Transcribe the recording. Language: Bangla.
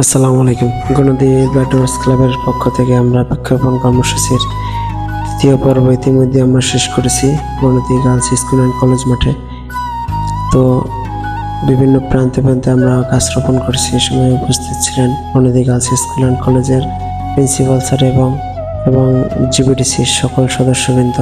আসসালামু আলাইকুম। গণদি ব্যাটার্স ক্লাবের পক্ষ থেকে আমরা বৃক্ষরোপণ কর্মসূচির তৃতীয় পর্ব ইতিমধ্যে আমরা শেষ করেছি গণদি গার্লস স্কুল অ্যান্ড কলেজ মাঠে। তো বিভিন্ন প্রান্তে প্রান্তে আমরা গাছ রোপণ করেছি। এই সময় উপস্থিত ছিলেন গণদি গার্লস স্কুল অ্যান্ড কলেজের প্রিন্সিপাল স্যার এবং জিবিডিসির সকল সদস্যবৃন্দ।